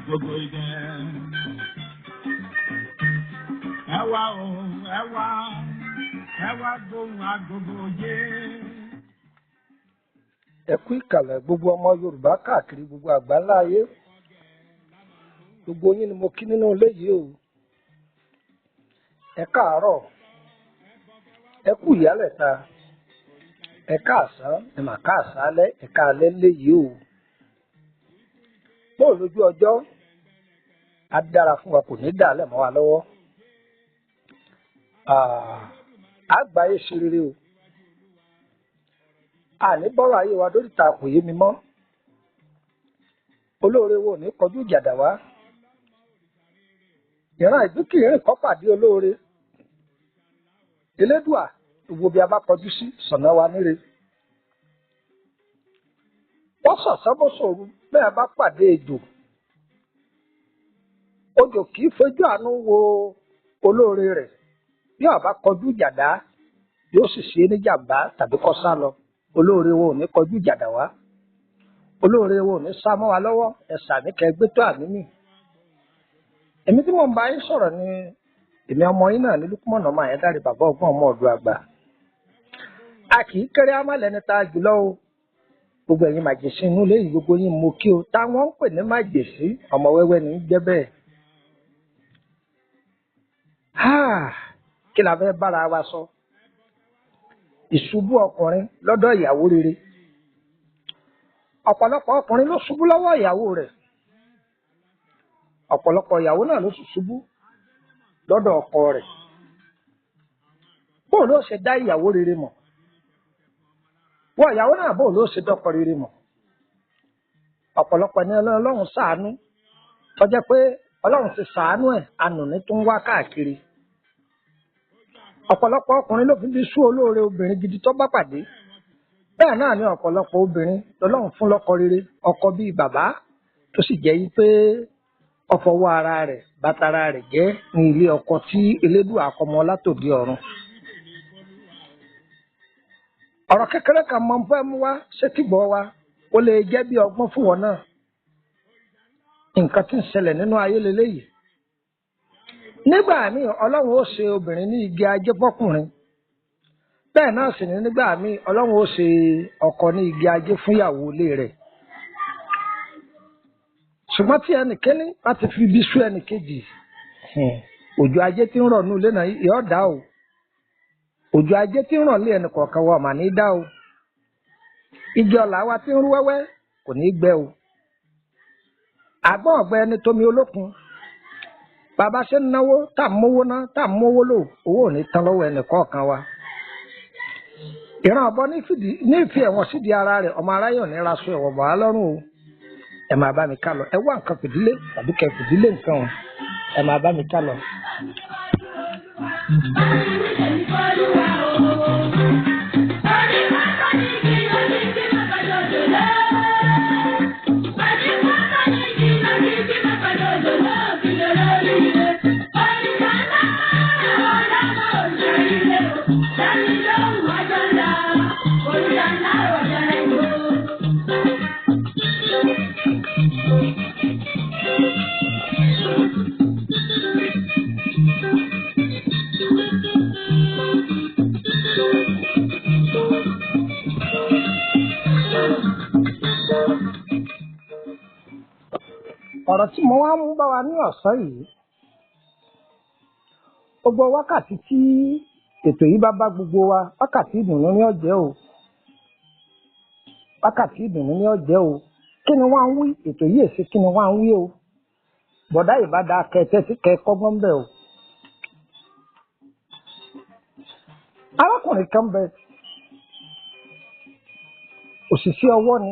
Gbogbo idẹ. Ẹ wá o, ẹ wá gbóhùn agogo yé. Ẹ kú ìkàlẹ̀ gbogbo ọmọ Yorùbá káàkiri gbogbo àgbáńlá ayé. Gbogbo yín ni mo kí nínú ilé yìí o. Ẹ káàárọ̀, ẹ kú ìyálẹ̀ta, ẹ káàsán, ẹ mà káàsálẹ́, ẹ káalẹ́ lé yìí o. Bó lójú ọjọ́ á dára fún wa, kò ní dàálẹ̀ mọ́ wa lọ́wọ́. Àgbáyé ṣe rere o. Àní bọ́rọ̀ ayé wa lórí ta kò yé mi mọ́. Olóore wo ní kọjú ìjàdá wá. Ìran ìdúkìrìn kọ́ pàdé olóore. Elédùà gbogbo bí a bá kọjú sí sọ̀nà wa níre. Wọ́n sọ̀sọ́ bó ṣòro bẹ́ẹ̀ bá pàdé ejò. Ojò kì í fojú àánú wo olóore rẹ̀. Bí ó bá kọjú ìjàdá yóò sì ṣe é ní jàmbá tàbí kó sá lọ. Olóore wo ní kọjú ìjàdá wá. Olóore wo ní sá mọ́ wa lọ́wọ́. Ẹ̀sà ní kẹ́ gbé tó àmì mì. Èmi tí mo ń bá yín sọ̀rọ̀ ni èmi ọmọ yín náà ní Lúkúmọ̀nà ọmọ Àyẹ́dáre bàbá ọgbọ́n ọmọ ọ̀dọ́ àgbà. A kì í kéré amálẹ́ni ta jùlọ o. Gbogbo ẹ̀yin màjèṣí inú ilé yìí gbogbo yín mo kí o. Táwọn ń pè ní màjèṣí ọmọ wẹ́wẹ́ ní jẹ́ bẹ́ẹ̀. Kí la fẹ́ bára wa sọ? Ìṣubú ọkùnrin lọ́dọ̀ ìyàwó rere. Ọ̀pọ̀lọpọ̀ ọkùnrin ló ṣubú lọ́wọ́ ìyàwó rẹ̀. Ọ̀pọ̀lọpọ̀ ìyàwó náà ló ṣubú lọ́dọ̀ ọkọ rẹ̀. Bó ló ṣe dá ìyàwó rere mọ̀? Wọ́n ìyàwó náà bó ló ṣe dọ́kọ rere mọ̀? Ọ̀pọ̀lọpọ̀ ní Ọlọ́run ṣàánú. Tó jẹ́ pé Ọlọ́run ti ṣàánú ẹ̀ ànùní tó ń wá káàkiri. Ọ̀pọ̀lọpọ̀ ọkùnrin ló fi bí sú olóore obìnrin gidi tó bá pàdé. Bẹ́ẹ̀ náà ni ọ̀pọ̀lọpọ̀ obìnrin lọ́lọ́run fún lọ́kọ rere, ọkọ bíi bàbá tó sì jẹ́ yí pé ọfọwọ́ ara rẹ̀ bàtàrà rẹ̀ jẹ́ ní ilé ọkọ tí Elédùà àkọmọ látòdì ọ̀run. Ọ̀rọ̀ kékeré kan mọ fẹ́ mú wá sétígbọ̀ wa, ó lè jẹ́ bí ọgbọ́n fún wọn náà. Nǹkan tí ń ṣẹlẹ̀ nínú ayé leléyìí. Nígbà míì Ọlọ́run ó ṣe obìnrin ní igi ajé fọ́kùnrin. Bẹ́ẹ̀ náà sì ni nígbà míì Ọlọ́run ó ṣe ọkọ ní igi ajé fún ìyàwó ilé rẹ̀. Ṣùgbọ́n tí ẹnìkíní bá ti fi ibi sú ẹnìkejì, òjò ajé tí ń rọ̀ ní ilé náà yóò dá o. Òjò ajé tí ń rọ̀ lé ẹnì kọ̀ọ̀kan wa mà ní dá o. Igi ọ̀là wa tí ń rú wẹ́wẹ́ kò ní gbẹ o. Àgbọ̀n ọ̀gbẹ ẹni tómi olókun. Bàbá ṣe ń náwó tá à ń mówó ná tá à ń mówó lò, owó ò ní tán lọ́wọ́ ẹnì kọ̀ọ̀kan wa. Ìran ọ̀bọ ní ìfi ẹ̀wọ̀n sídìí ara rẹ̀, ọmọ aráyè ò ní raṣọ ẹ̀wọ̀n bọ̀ á lọ́rùn o. Ẹ máa bá mi ká lọ. Ẹ wá nǹkan fìdílé tàbí kẹ fìdílé nǹkan o. Ẹ máa bá mi ká lọ. Ọ̀rọ̀ tí mo wá mú bá wa ní ọ̀sán yìí, gbogbo wákàtí tí ètò yìí bá bá gbogbo wa, wákàtí ìdùnnú ní ọ̀jẹ́ o. Wákàtí ìdùnnú ní ọ̀jẹ́ o. Kí ni wọ́n ń wí? Ètò yìí èsì kí ni wọ́n ń wí o? Bọ̀dá ìbádá kẹtẹ́ sí kẹ́kọ́gbọ́n bẹ̀ o. Arákùnrin kan bẹ, òṣìṣẹ́ ọwọ́ ni.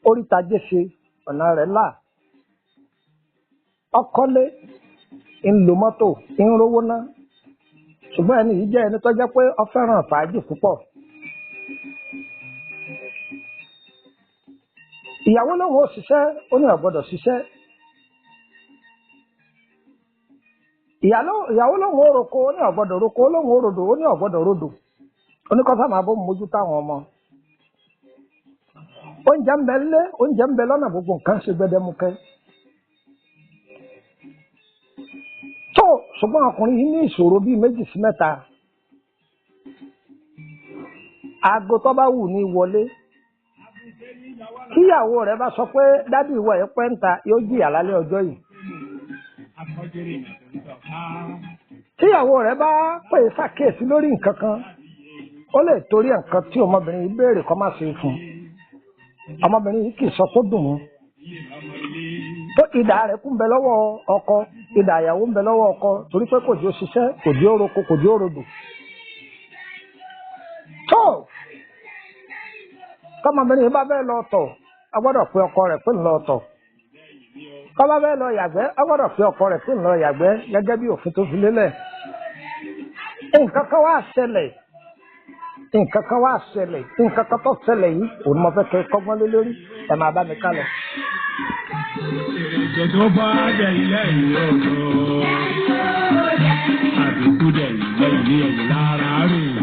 Orítajé ṣe ọ̀nà rẹ̀ là. Ọkọ́lé ń lo mọ́tò ń rówó ná. ṣùgbọ́n ẹni yìí jẹ́ ẹni tó jẹ́ pé ó fẹ́ràn fàájì púpọ̀. ìyàwó lòun ò ṣiṣẹ́ ó ní ó gbọ́dọ̀ ṣiṣẹ́. ìyàwó lòun ò roko ó ní ó gbọ́dọ̀ roko, ó lòun ò rodò ó ní ó gbọ́dọ̀ rodò, oníkọ́sá máa bó mójú táwọn ọmọ. oúnjẹ ń bẹ lé, oúnjẹ ń bẹ lọ́nà, gbogbo nǹkan ṣe gbẹdẹmukẹ. tó ṣùgbọ́n ọkùnrin yìí ní ìṣòro bíi 2 sí 3. aago tó bá wù ní wọlé. tíyàwó rẹ̀ bá sọ pé dádì ìwọ ẹ̀ pẹ́ ń ta, yóò jìyà lálẹ́ ọjọ́ yìí. tíyàwó rẹ̀ bá pè é ṣàkíyèsí lórí nǹkan kan, ó lè torí nǹkan tí ọmọbìnrin yìí béèrè kó má ṣe fún un. ọmọbìnrin yìí kì í sọ kó dùn ún. tó ìdá rẹ̀ kú ń bẹ lọ́wọ́ ọkọ, ìdá ìyàwó ń bẹ lọ́wọ́ ọkọ, torí pé kò jí ó ṣiṣẹ́, kò jí ó roko, kò jí ó rodò. tó kọ́mọbìnrin yìí bá bẹ́ẹ̀ lọ tọ̀, a gbọ́dọ̀ pe ọkọ rẹ̀ pé ń lọ tọ̀. kọ́ bá bẹ́ẹ̀ lọ yàgbẹ́, a gbọ́dọ̀ pe ọkọ rẹ̀ pé ń lọ yàgbẹ́, gẹ́gẹ́ bí òfin tó fi lélẹ̀. nǹkan kan wá ṣẹlẹ̀, nǹkan kan tó ṣẹlẹ̀ yìí òun mo fẹ́ kẹ́ kọ́gbọ́n lé lórí, ẹ máa bá mi ká lọ. Èrèjò tó bá dẹ̀ ilé ìlú ọ̀dọ́, àbíkú dẹ̀ ilé ìlú ẹ̀yìn lára rìn.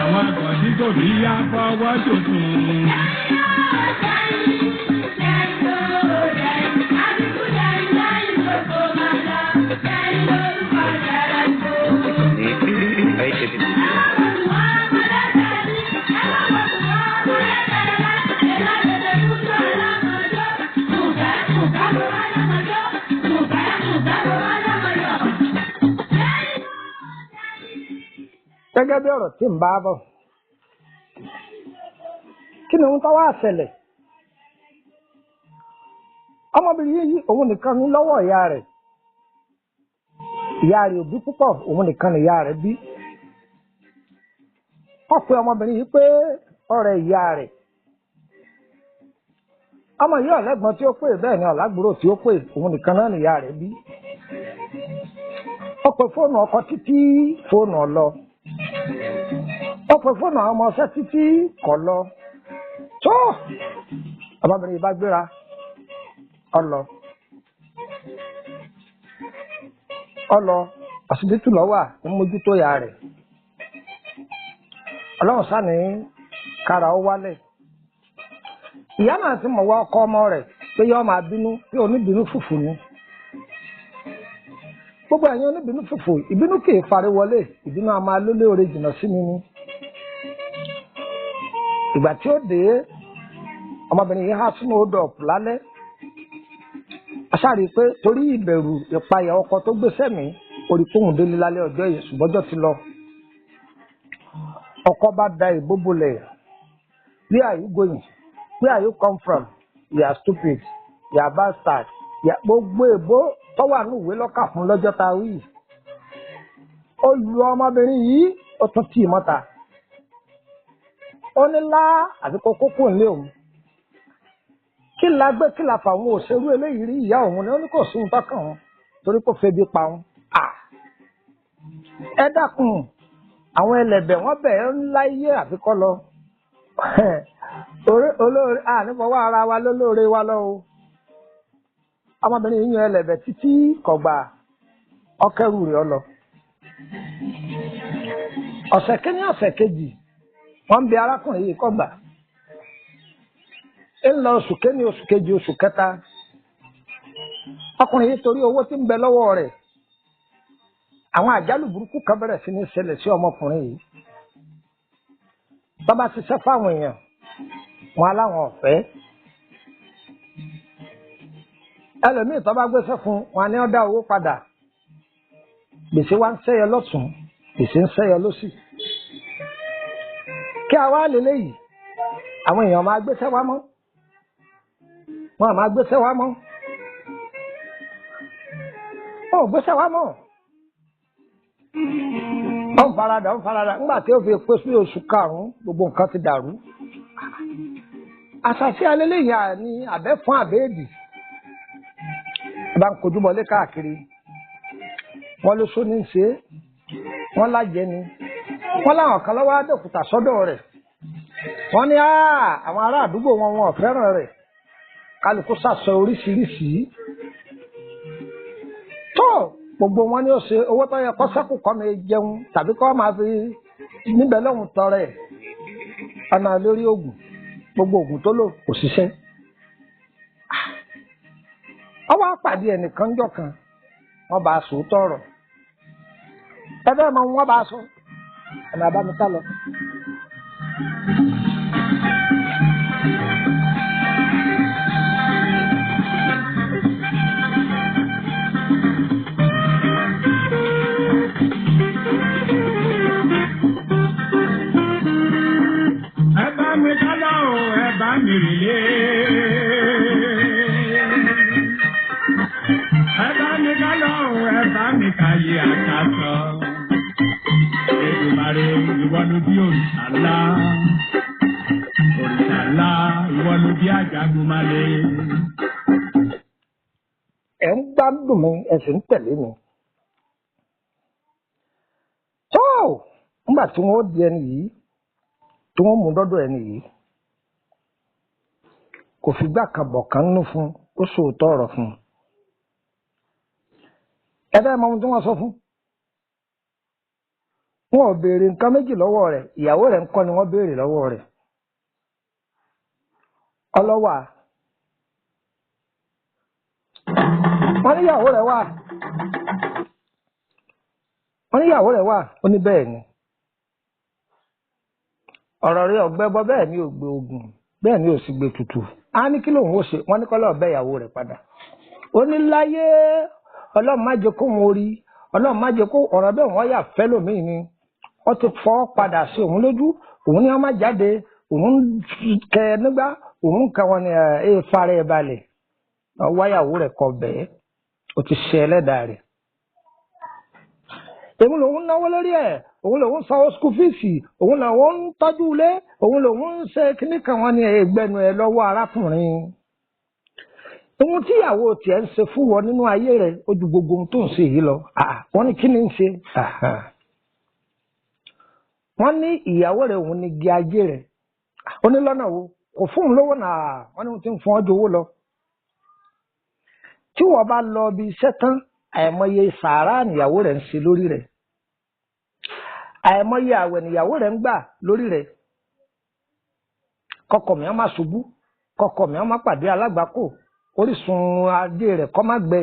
Àwọn àgbọ̀dí tó bí yá fọwọ́ tuntun. gẹ́gẹ́ bí ọ̀rọ̀ tí ń bá bọ̀, kí ni ohun tó wá ṣẹlẹ̀? ọmọbìnrin yìí òun nìkan ní lọ́wọ́ ìyá rẹ̀, ìyá rẹ̀ òbí púpọ̀, òun nìkan ni ìyá rẹ̀ bí. wọ́n pe ọmọbìnrin yìí pé ọ̀rẹ́ ìyá rẹ̀. ọmọ yìí ọ̀lẹ́gbọ́n tí ó pè, bẹ́ẹ̀ ni ọ̀lágbúrò tí ó pè, òun nìkan náà ni ìyá rẹ̀ bí. ó pe fóònù ọkọ títí fóònù ọlọ, ó pe fóònù àwọn ọmọ ọṣẹ́ títí kọ lọ. tó ọmọbìnrin yìí bá gbéra ọlọ ọsibítù lọ́wọ́ ń mójútó ìyá rẹ̀. ọlọ́run sáà ní kára ó wálẹ̀. ìyá náà ti mọ̀ wá ọkọ ọmọ rẹ̀ pé yọ́ máa bínú, pé oníbínú fùfù ni. gbogbo ẹ̀yin oníbínú fùfù, ìbínú kì í fari wọlé, ìbínú a máa lólé oore jìnnà sí mi ni. ìgbà tí ó dé, ọmọbìnrin yìí há sínú odò ọ̀pù lálẹ́. aṣáàrí pé torí ìbẹ̀rù ìpayà ọkọ tó gbé sẹ́mi, orí kóhùn délé lálẹ́ ọjọ́ yìí, ṣùgbọ́jọ́ ti lọ. ọkọ bá da ìbóbolẹ̀. Where are you going? Where are you come from? You are stupid. You are bastard. Gbogbo èbó tó wà ní ìwé lọ́kà fún lọ́jọ́ ta wí. ó lu ọmọbìnrin yìí, ó tún tì í mọ́ta. ó ní lá àti kókó kò ní òun. kí la gbé kí la fà wọn òṣèrú eléyìí rí ìyá òun ni ó ní kò sóhun tọkàn wọn torí kò febi pa wọn. ẹ dákun, àwọn ẹlẹ́bẹ̀ wọ́n bẹ̀ ẹ́ ńlá iye àfikọ́ lọ. olóore nífọwọ́ ara wa lólóore wa lọ o. ọmọbìnrin yìí yan ẹlẹ́bẹ̀ títí kọ̀gbà ọkẹ́rù rẹ̀ lọ. ọ̀sẹ̀ kínní ọ̀sẹ̀ kejì wọ́n ń bi arákùnrin yìí kọ̀gbà. ń lọ oṣù kínní oṣù kejì oṣù kẹta. ọkùnrin yìí torí owó tí ń bẹ lọ́wọ́ rẹ̀, àwọn àjálù burúkú kan bẹ̀rẹ̀ sí ní ṣẹlẹ̀ sí ọmọkùnrin yìí. tó bá ṣiṣẹ́ fáwọn èèyàn, wọn aláwọn ọ̀fẹ́. ẹlòmíì tó bá gbéṣẹ́ fún wọn ni ó dá owó padà. gbèsè wa ń ṣẹ́yọ lọ́tún, gbèsè ń ṣẹ́yọ lósì. kí a wá lélẹ́yìí, àwọn èèyàn máa gbéṣẹ́ wá mọ́. wọn máa gbéṣẹ́ wá mọ́. wọn ò gbéṣẹ́ wá mọ́. ó ń farada nígbà tí ó fi pé sí oṣù karùn-ún, gbogbo nǹkan ti dàrú. àṣàṣì alẹ́lẹ́yìn ní àbẹ́ fún àbẹ́ẹ̀dì bá ń kojú mọ́lé káàkiri wọ́n ló só ní ṣe wọ́n lájẹ́ ni wọ́n láwọn kan lọ́wọ́ àdókùtà sọ́dọ̀ rẹ̀ wọ́n ní àwọn ará àdúgbò wọn ò fẹ́ràn rẹ̀ kálukú sàsọ oríṣiríṣi tó gbogbo wọn ni ó ṣe owó tó yẹ kó sẹ́kù kọ́ mi jẹun tàbí kó máa fi níbẹ̀ lọ́hùn tọrẹ ọ̀nà lórí oògùn gbogbo oògùn tó lò kò ṣiṣẹ́. ọwọ́ àpàdé ẹnìkan jọ kan wọ́n bá a sòótọ́ ọ̀rọ̀ ẹgbẹ́ ọmọ wọn bá a sọ ọ̀nà àbámítà lọ. Káyé àkàtọ̀, Èdùmàrè ìwọ ló bí òrìṣà ńlá, ìwọ ló bí Àjàgùnmálé. Ẹ ń gbádùn mi, ẹ sì ń tẹ̀lé mi. Tó nígbà tí wọ́n di ẹni yìí, tí wọ́n mú dọ́dọ̀ ẹni yìí, kò fìgbà kan bọ̀ kan nínú fún, ó sòótọ́ ọ̀rọ̀ fún un. Ẹ̀dá mọ ohun tí wọ́n sọ fún. Wọn ò béèrè nǹkan méjì lọ́wọ́ rẹ̀, ìyàwó rẹ̀ ń kọ́ ni wọ́n béèrè lọ́wọ́ rẹ̀. Ọlọ́wà. Wọ́n ní ìyàwó rẹ̀ wà. Ó ní bẹ́ẹ̀ ni. Ọ̀rọ̀ rẹ̀ ọ̀gbẹ́bọ bẹ́ẹ̀ ni ò gbé ogun, bẹ́ẹ̀ ni ò sì gbé tutù. Á ní kí lòun ó ṣe, wọ́n ní kọ́ lọ́ọ́ bẹ́ ìyàwó rẹ̀ padà. Ó ní láyé Ọlọ́run má jẹ́ kó wọn rí, Ọlọ́run má jẹ́ kó ọ̀rọ̀ bẹ́ẹ̀ wọ́n yà fẹ́ lómìn ni. Wọ́n ti fọ́ padà sí òun lójú, òun ní wọ́n má jáde, òun kẹ nígbà, òun kẹ wọn ni fara ẹ̀ balẹ̀. Wáyàwó rẹ̀ kọ bẹ́ẹ̀, ó ti ṣe ẹlẹ́dàá rẹ̀. Òun lòun náwó lórí ẹ̀, òun lòun sanwó skul fíìsì, òun lòun ń tọ́jú ilé, òun lòun ń ṣe kíní kan wọn ni ẹgbẹ́nu ẹ̀ lọ́wọ́ arákùnrin. Ohun tí ìyàwó tiẹ̀ ń ṣe fún wọn nínú ayé rẹ̀ ó ju gbogbo ohun tó ń ṣe yìí lọ. Wọ́n ní kí ni ń ṣe? Wọ́n ní ìyàwó rẹ̀ òun ní igi ayé rẹ̀. Ó ní lọ́nà wo? Kò fún un lówó náà. Wọ́n ní wọ́n ti ń fún ọjọ́ owó lọ. Tí wọ́n bá lọ bí iṣẹ́ tán, àìmọye sàárà níyàwó rẹ̀ ń ṣe lórí rẹ̀. Àìmọye àwẹ̀ níyàwó rẹ̀ ń gbà lórí rẹ̀. Kọ́kọ́ mi á máa ṣubú, kọ́kọ́ mi á máa pàdé alágbàkó. Orísun ajé rẹ̀ kọ́ má gbẹ,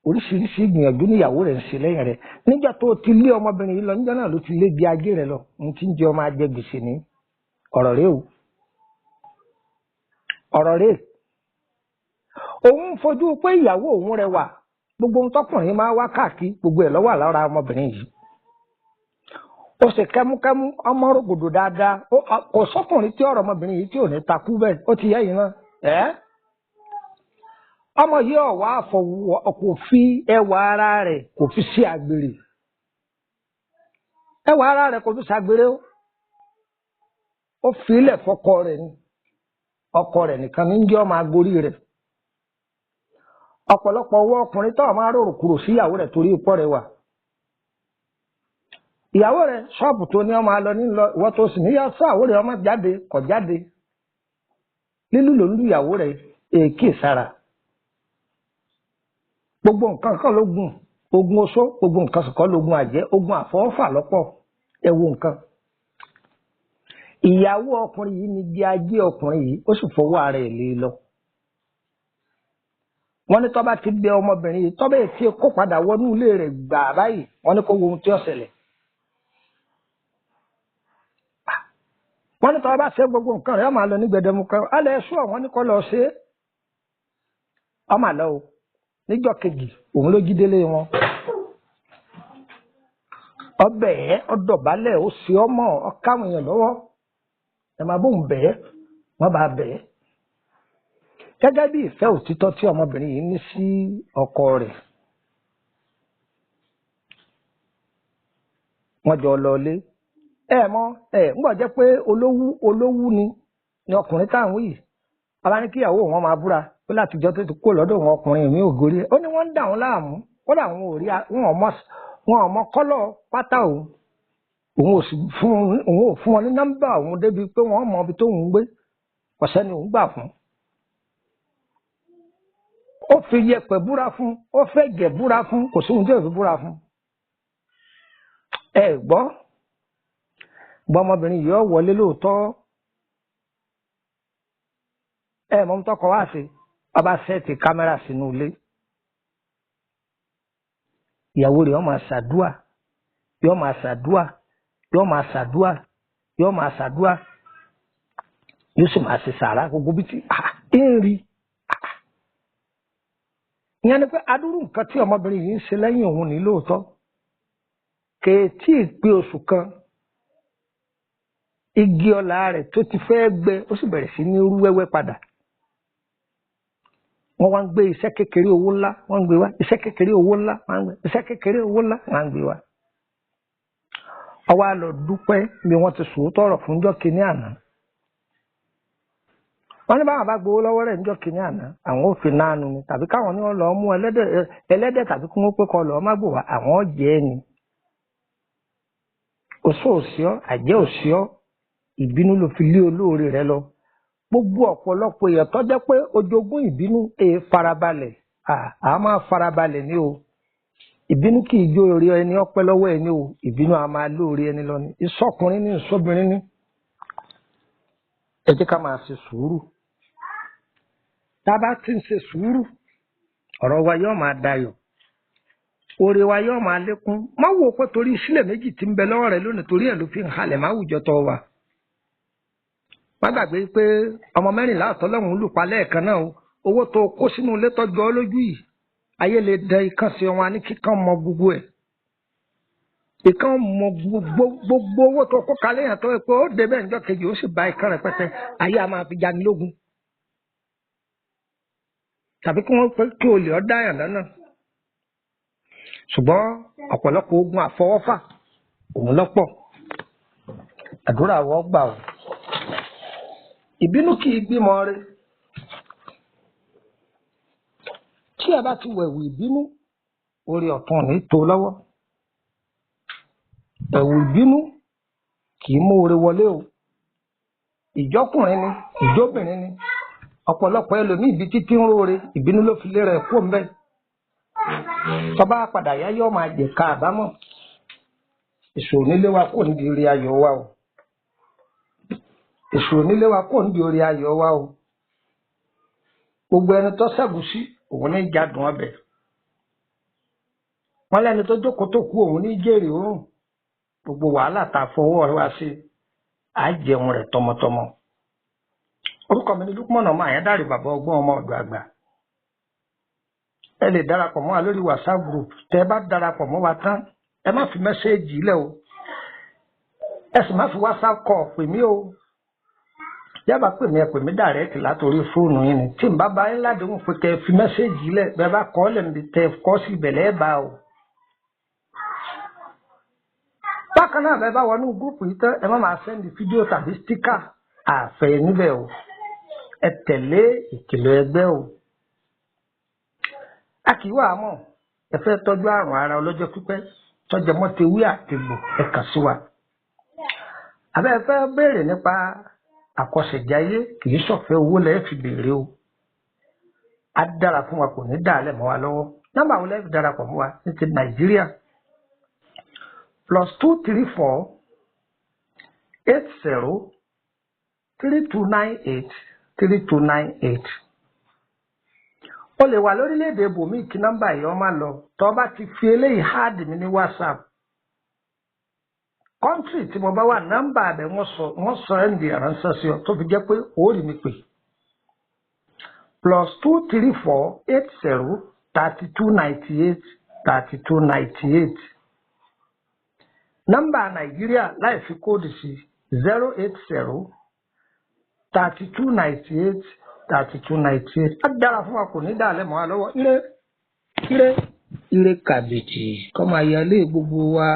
oríṣiríṣi ìgbìyànjú níyàwó rẹ̀ ń ṣe lẹ́yìn rẹ̀. Nígbà tó ti lé ọmọbìnrin yìí lọ, níjọ́ náà ló ti lé bí ajé rẹ̀ lọ, ní tí ń jẹ ọmọ ajẹ gbèsè ní ọ̀rọ̀ rẹ̀ o. Ọ̀rọ̀ rẹ̀ òun fojú pé ìyàwó òun rẹwà, gbogbo ohun tọkùnrin máa wá káàkiri gbogbo ẹ̀ ló wà lára ọmọbìnrin yìí. Ó ṣe kẹ́múkẹ́mú ọmọ rògbòdò dáadáa, kò sọ́kùnrin tí ọ̀rọ̀ ọmọbìnrin yìí tí ò ní takú bẹ́ẹ̀, ó ti yẹ yìí náà. Ọmọ yìí ọ̀wá kò fi ẹwà ara rẹ̀ kò fi sí àgbèrè. Ẹwà ara rẹ̀ kò fi ṣàgbèrè o. Ó fi ilẹ̀ fọ́kọ rẹ̀ ni. Ọkọ rẹ̀ nìkan ní jẹ́ ọmọ agorí rẹ̀. Ọ̀pọ̀lọpọ̀ owó ọkùnrin tó máa rorò kúrò sí ìyàwó rẹ̀ torí ipò rẹ̀ wà. Ìyàwó rẹ̀ ṣọ́ọ̀bù tó ní ọmọ alọ nílọ ìwọ tó sì níyà sáàwó rẹ̀ ọmọ jáde kọ̀ jáde. Lílù ló ń lu ìyàwó rẹ̀ èké sára. Gbogbo nǹkan kan ló gùn, ogun oṣó, gbogbo nǹkan kan ló gùn àjẹ́, ogun àfọwọ́fà lọ́pọ̀, ẹ wo nǹkan. Ìyàwó ọkùnrin yìí ni di ajé ọkùnrin yìí, ó sì fọwọ́ ara ẹ̀ lé lọ. Wọ́n ní tọ́ba ti bẹ ọmọbìnrin yìí, tọ́ba ètí kó padà wọnú ilé rẹ̀ gbà báyìí, wọ́n ní kó wo ohun tí ó ṣẹlẹ̀. Wọ́n ní tọ́ba bá ṣe gbogbo nǹkan rẹ̀, ọmọ àlọ́ ní gbẹdẹmukẹ, alẹ́ ẹ̀ṣọ́ wọ́n ní kó lọ ṣe é. Ọmọ àlọ́ o. Níjọ́ kejì òun ló jí délé wọn. Ọbẹ̀ ẹ̀ ọdọ̀bálẹ̀ ó ṣe ọmọ ọkáwọn èèyàn lọ́wọ́. Ẹ máa bóun bẹ̀ẹ́, wọ́n bá bẹ̀ẹ́. Gẹ́gẹ́ bí ìfẹ́ òtítọ́ tí ọmọbìnrin yìí ní sí ọkọ rẹ̀. Wọ́n jọ lọlé. Ńgbà jẹ́ pé olówú ni ọkùnrin táwọn yìí bàbá ní kíyàwó wọn máa búra pé látijọ́ tó ti kó lọ́dọ̀ wọn ọkùnrin mi ò gorí ẹ̀ ó ní wọ́n ń dà wọ́n láàmú kódà wọn ò rí wọn ò mọ kọ́lọ̀ pátá òun ò fún wọn ní nọ́mbà òun débi pé wọ́n mọ ibi tó ń gbé ọ̀sẹ́ ni òun gbà fún. ó fi yẹ̀pẹ̀ búra fún ó fẹ́ gẹ̀ búra fún kò sí ohun tí ò fi búra fún. ẹ gbọ́ ọmọbìnrin yìí ó wọlé lóòótọ́ ẹ mọ̀ tọkọ wá sí ọba sẹ́ẹ̀tì kámẹ́rà sínú ilé ìyàwó rẹ̀ yóò máa ṣàdúà yóò máa ṣàdúà yóò máa ṣàdúà yóò máa ṣàdúà yóò sì máa ṣe sàárà gbogbo bí ti ń rí ìyẹn ni pé adúrú nǹkan tí ọmọbìnrin yìí ń ṣe lẹ́yìn òun ní lóòótọ́ kèétí ìpé oṣù kan igi ọlá rẹ̀ tó ti fẹ́ gbẹ ó sì bẹ̀rẹ̀ sí ní rú wẹ́wẹ́ padà wọ́n wá ń gbé iṣẹ́ kékeré owó ńlá wọ́n ń gbé wá iṣẹ́ kékeré owó ńlá wọ́n ń gbé iṣẹ́ kékeré owó ńlá wọ́n ń gbé wá. ọwọ́ a lọ dúpẹ́ bí wọ́n ti sòótọ́ ọ̀rọ̀ fún jọ́ kínní àná. wọ́n ní báwọn bá gbowó lọ́wọ́ rẹ̀ níjọ́ kínní àná àwọn ò fi náà nu ni tàbí káwọn ní wọ́n lọ mú ẹlẹ́dẹ̀ tàbí kí wọ́n pé kọ́ lọ́ọ́ má gbò wá àwọn jẹ́ ni. òṣó òṣìọ́ àjẹ́ òṣìọ́ ìbínú ló fi lé olóore rẹ̀ lọ. gbogbo ọ̀pọ̀lọpọ̀ èèyàn tó jẹ́ pé ojogún ìbínú farabalẹ̀ a máa farabalẹ̀ ní o ìbínú kì í jó orí ẹni ọpẹ́ lọ́wọ́ ẹni o ìbínú a máa lóore ẹni lọ ní ìsọkùnrin ní ìsọbìnrin ní. ẹ jẹ́ ká máa ṣe sùúrù tá a bá ti ń ṣe sùúrù ọ̀rọ̀ wa yóò máa dayọ̀ oore wa yóò máa lékún má wò pé torí sílẹ̀ méjì tí ń bẹ lọ́wọ́ rẹ lónìí torí ẹ̀ ló fi ń halẹ̀ má wùjọ tó wà. má gbàgbé pé ọmọ 14 àtọ́lọ́hún lùpa lẹ́ẹ̀kan náà owó tó kó sínú ilé tọ́jú ọ lójú yìí ayé lè dẹ ikán sí wọn ní kíkan mọ gbogbo ẹ̀ ìkan mọ gbogbo owó tó kó kalẹ̀ yẹn tó yẹ pé ó débẹ̀ níjọ́ kejì ó sì bá ikán rẹpẹtẹ ayé a máa fi jani lógun tàbí kí wọ́n pé kí olè ọ́ dáyàn lọ́nà ṣùgbọ́n ọ̀pọ̀lọpọ̀ ogun àfọwọ́fà òun lọ́pọ̀ àdúrà wọ́n gbà ó. ìbínú kì í bímọ rẹ tí ẹ bá ti wẹ̀wù ìbínú orí ọ̀tún ní tó lọ́wọ́ ẹ̀wù ìbínú kì í mú oore wọlé o ìjọkùnrin ni ìjọbìnrin ni ọ̀pọ̀lọpọ̀ ẹlòmíì ibi títí ń róore ìbínú ló fi lé rẹ̀ kó ń bẹ tọ́ba padà yá yọ́ máa jẹ̀ ká àbámọ̀ èso onílé wa kò ní di orí ayọ̀ wa o èso onílé wa kò ní di orí ayọ̀ wa o gbogbo ẹni tó ṣẹ́gun sí òun ní jádùn ọbẹ̀ wọ́n lẹ́ni tó jókòó tó kú òun ní jèrè òórùn gbogbo wàhálà tá a fọwọ́ wa sí àjẹun rẹ̀ tọmọtọmọ. orúkọ mi ni Lukman ọmọ Àyándárì bàbá ọgbọ́n ọmọ ọ̀dọ̀ àgbà. ẹ lè darapọ̀ mọ́ wa lórí WhatsApp group tẹ́ ẹ bá darapọ̀ mọ́ wa tán ẹ má fi mẹ́sẹ́ẹ̀jì lẹ̀ o ẹ sì má fi WhatsApp call pè mí o yábà pè mí ẹ pè mí dàrẹ́kì látòrí fóònù yín ni tí n bá bá yín ládùúgbò pé kẹ́ ẹ fi mẹ́sẹ́ẹ̀jì lẹ̀ bẹ́ẹ̀ bá kọ́ lẹ̀ níbi tẹ́ ẹ kọ́ sí ìbẹ̀lẹ̀ ẹ̀ bá o. bákan náà bẹ́ẹ̀ bá wọnú gúrùpù yìí tán ẹ má máa sẹ́ndì fídíò tàbí stíkà àfẹ́ níbẹ̀ o ẹ tẹ̀lé ìkìlọ̀ ẹgbẹ́ o. a kì í wà á mọ̀ ẹ fẹ́ tọ́jú àrùn ara ọlọ́jọ́ pípẹ́ tọ́jú mọ́tẹ́wí àtẹ̀gbò ẹ kàn sí wa. àbẹ́ ẹ fẹ́ béèrè nípa àkọsẹ̀jáyé kì í ṣọ̀fẹ́ owó lẹ́ẹ̀ fi béèrè o. á dára fún wa kò ní dàálẹ̀ mọ́ wa lọ́wọ́ nọ́mbà wo lẹ́ẹ̀ fi darapọ̀ mọ́ wa ní ti Nàìjíríà +234 80 3298 3298. o lè wà lórílẹ̀‐èdè ibòmíì kí nọ́mbà yìí ọmọ lọ tó bá ti fi eléyìí háàdì mi ní WhatsApp kọ́ńtírì tí mo bá wà nọ́mbà rẹ̀ wọ́n sọ ẹ́ǹdì ìránṣẹ́ sí ọ tó fi jẹ́ pé ó rí mi pè +234 80 3298 3298. nọ́mbà Nàìjíríà láì fi kóòdù sí 080 3298 3298. á dára fún wa kò ní dàálẹ̀ mọ́ wa lọ́wọ́ ire kàbìtì kọ́ máa yẹ ilé gbogbo wa.